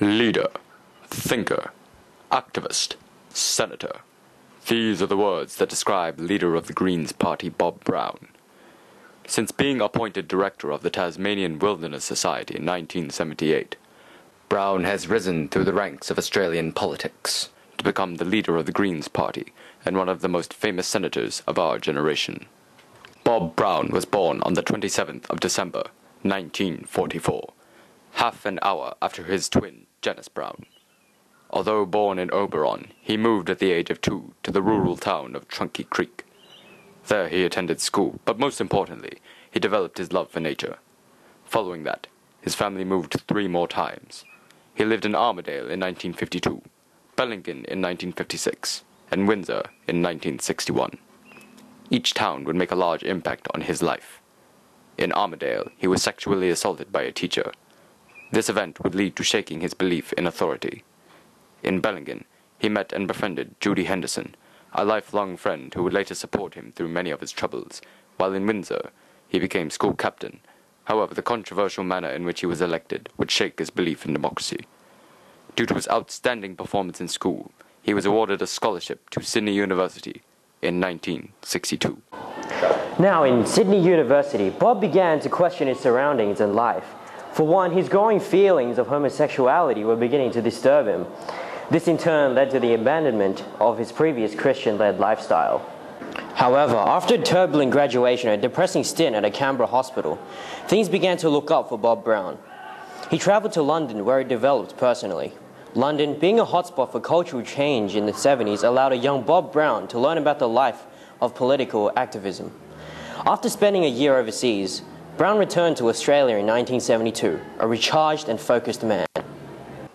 Leader, thinker, activist, senator. These are the words that describe leader of the Greens Party, Bob Brown. Since being appointed director of the Tasmanian Wilderness Society in 1978, Brown has risen through the ranks of Australian politics to become the leader of the Greens Party and one of the most famous senators of our generation. Bob Brown was born on the 27th of December, 1944, half an hour after his twin, Janice Brown. Although born in Oberon, he moved at the age of 2 to the rural town of Trunky Creek. There he attended school, but most importantly, he developed his love for nature. Following that, his family moved 3 more times. He lived in Armadale in 1952, Bellingen in 1956, and Windsor in 1961. Each town would make a large impact on his life. In Armadale, he was sexually assaulted by a teacher. This event would lead to shaking his belief in authority. In Bellingen, he met and befriended Judy Henderson, a lifelong friend who would later support him through many of his troubles, while in Windsor, he became school captain. However, the controversial manner in which he was elected would shake his belief in democracy. Due to his outstanding performance in school, he was awarded a scholarship to Sydney University in 1962. Now, in Sydney University, Bob began to question his surroundings and life. For one, his growing feelings of homosexuality were beginning to disturb him. This in turn led to the abandonment of his previous Christian-led lifestyle. However, after a turbulent graduation and a depressing stint at a Canberra hospital, things began to look up for Bob Brown. He travelled to London, where he developed personally. London, being a hotspot for cultural change in the 70s, allowed a young Bob Brown to learn about the life of political activism. After spending a year overseas, Brown returned to Australia in 1972, a recharged and focused man.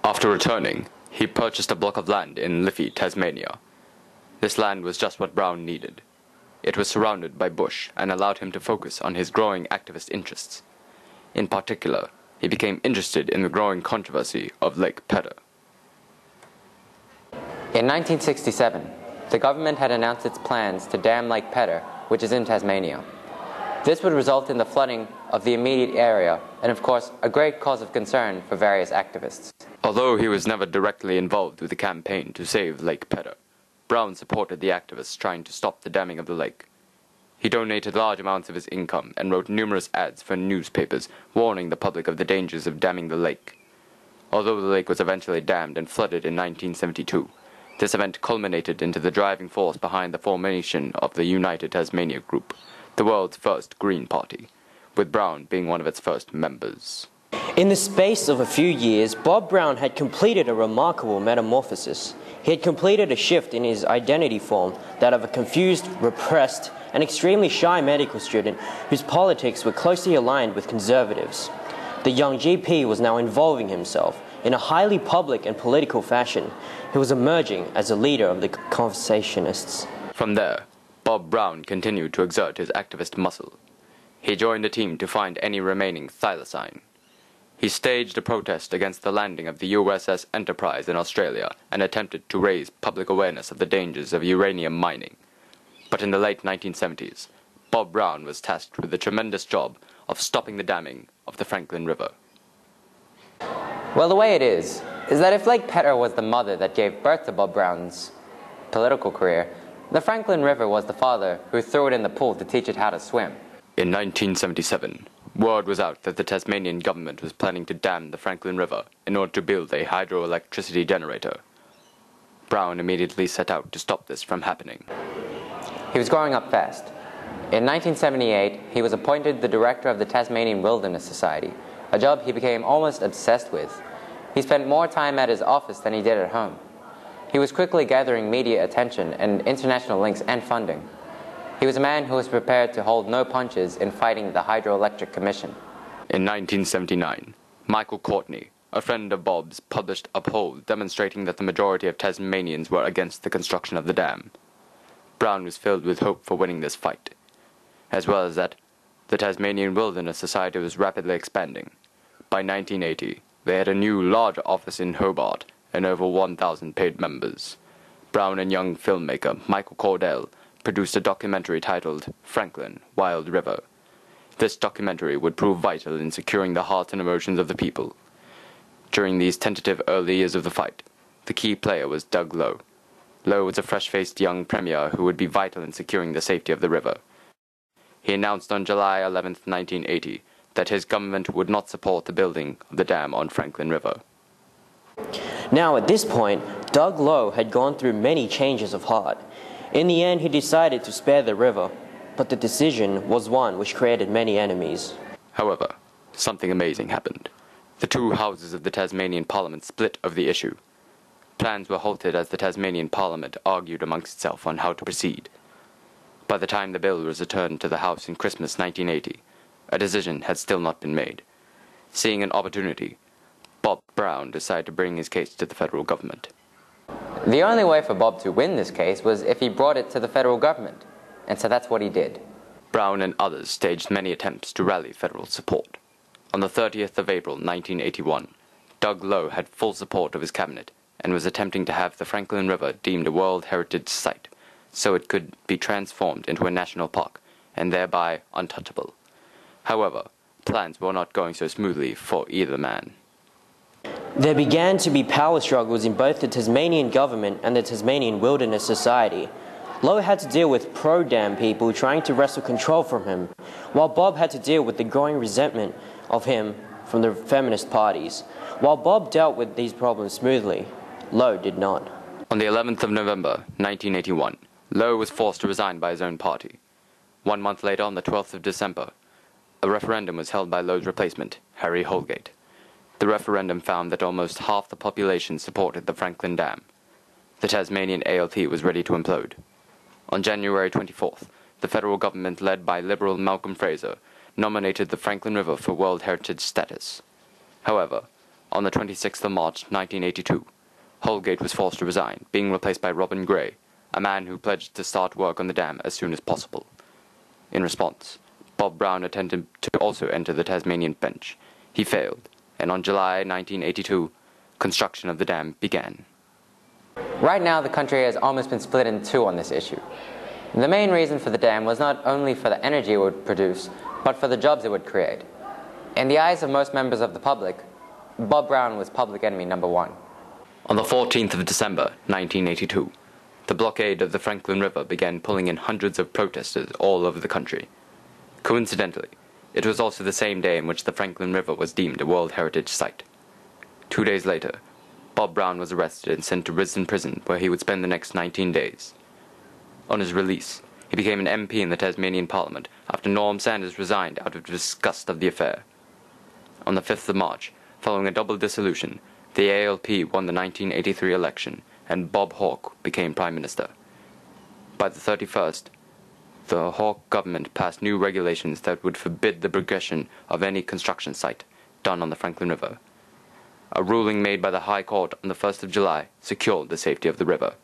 After returning, he purchased a block of land in Liffey, Tasmania. This land was just what Brown needed. It was surrounded by bush and allowed him to focus on his growing activist interests. In particular, he became interested in the growing controversy of Lake Pedder. In 1967, the government had announced its plans to dam Lake Pedder, which is in Tasmania. This would result in the flooding of the immediate area and, of course, a great cause of concern for various activists. Although he was never directly involved with the campaign to save Lake Pedder, Brown supported the activists trying to stop the damming of the lake. He donated large amounts of his income and wrote numerous ads for newspapers warning the public of the dangers of damming the lake. Although the lake was eventually dammed and flooded in 1972, this event culminated into the driving force behind the formation of the United Tasmania Group, the world's first Green Party, with Brown being one of its first members. In the space of a few years, Bob Brown had completed a remarkable metamorphosis. He had completed a shift in his identity form, that of a confused, repressed, and extremely shy medical student whose politics were closely aligned with conservatives. The young GP was now involving himself in a highly public and political fashion. He was emerging as a leader of the conversationists. From there, Bob Brown continued to exert his activist muscle. He joined a team to find any remaining thylacine. He staged a protest against the landing of the USS Enterprise in Australia and attempted to raise public awareness of the dangers of uranium mining. But in the late 1970s, Bob Brown was tasked with the tremendous job of stopping the damming of the Franklin River. Well, the way it is that if Lake Pedder was the mother that gave birth to Bob Brown's political career, the Franklin River was the father who threw it in the pool to teach it how to swim. In 1977, word was out that the Tasmanian government was planning to dam the Franklin River in order to build a hydroelectricity generator. Brown immediately set out to stop this from happening. He was growing up fast. In 1978, he was appointed the director of the Tasmanian Wilderness Society, a job he became almost obsessed with. He spent more time at his office than he did at home. He was quickly gathering media attention and international links and funding. He was a man who was prepared to hold no punches in fighting the Hydroelectric Commission. In 1979, Michael Courtney, a friend of Bob's, published a poll demonstrating that the majority of Tasmanians were against the construction of the dam. Brown was filled with hope for winning this fight, as well as that the Tasmanian Wilderness Society was rapidly expanding. By 1980, they had a new, larger office in Hobart and over 1,000 paid members. Brown and young filmmaker Michael Cordell produced a documentary titled Franklin, Wild River. This documentary would prove vital in securing the hearts and emotions of the people. During these tentative early years of the fight, the key player was Doug Lowe. Lowe was a fresh-faced young premier who would be vital in securing the safety of the river. He announced on July 11, 1980, that his government would not support the building of the dam on Franklin River. Now, at this point, Doug Lowe had gone through many changes of heart. In the end, he decided to spare the river, but the decision was one which created many enemies. However, something amazing happened. The two houses of the Tasmanian Parliament split over the issue. Plans were halted as the Tasmanian Parliament argued amongst itself on how to proceed. By the time the bill was returned to the House in Christmas 1980, a decision had still not been made. Seeing an opportunity, Bob Brown decided to bring his case to the federal government. The only way for Bob to win this case was if he brought it to the federal government, and so that's what he did. Brown and others staged many attempts to rally federal support. On the 30th of April 1981, Doug Lowe had full support of his cabinet and was attempting to have the Franklin River deemed a World Heritage Site, so it could be transformed into a national park and thereby untouchable. However, plans were not going so smoothly for either man. There began to be power struggles in both the Tasmanian government and the Tasmanian Wilderness Society. Lowe had to deal with pro-dam people trying to wrestle control from him, while Bob had to deal with the growing resentment of him from the feminist parties. While Bob dealt with these problems smoothly, Lowe did not. On the 11th of November 1981, Lowe was forced to resign by his own party. 1 month later, on the 12th of December, a referendum was held by Lowe's replacement, Harry Holgate. The referendum found that almost half the population supported the Franklin Dam. The Tasmanian ALP was ready to implode. On January 24th, the federal government, led by Liberal Malcolm Fraser, nominated the Franklin River for World Heritage status. However, on the 26th of March 1982, Holgate was forced to resign, being replaced by Robin Gray, a man who pledged to start work on the dam as soon as possible. In response, Bob Brown attempted to also enter the Tasmanian bench. He failed, and on July 1982, construction of the dam began. Right now, the country has almost been split in two on this issue. The main reason for the dam was not only for the energy it would produce, but for the jobs it would create. In the eyes of most members of the public, Bob Brown was public enemy number one. On the 14th of December 1982, the blockade of the Franklin River began pulling in hundreds of protesters all over the country. Coincidentally, it was also the same day in which the Franklin River was deemed a World Heritage Site. 2 days later, Bob Brown was arrested and sent to Risdon Prison, where he would spend the next 19 days. On his release, he became an MP in the Tasmanian Parliament after Norm Sanders resigned out of disgust of the affair. On the 5th of March, following a double dissolution, the ALP won the 1983 election and Bob Hawke became Prime Minister. By the 31st, the Hawke government passed new regulations that would forbid the progression of any construction site done on the Franklin River. A ruling made by the High Court on the 1st of July secured the safety of the river.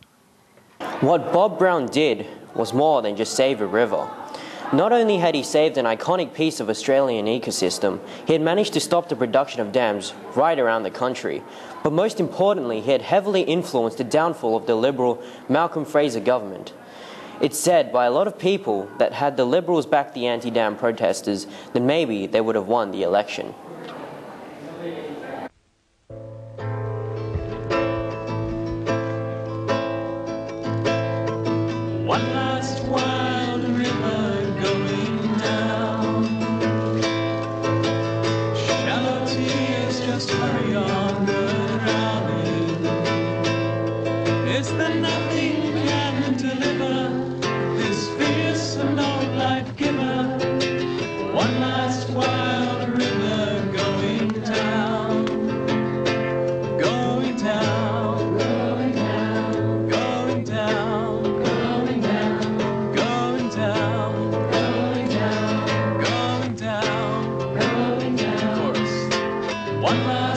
What Bob Brown did was more than just save a river. Not only had he saved an iconic piece of Australian ecosystem, he had managed to stop the production of dams right around the country. But most importantly, he had heavily influenced the downfall of the Liberal Malcolm Fraser government. It's said by a lot of people that had the Liberals backed the anti-dam protesters, then maybe they would have won the election. One last wild river going down. Shallow tears just hurry on drowning. Is there nothing can deliver this fierce and old life giver? One last wild river going down. Going down. Going down. Going down. Going down, going down, going down, going down, going down. Chorus. One last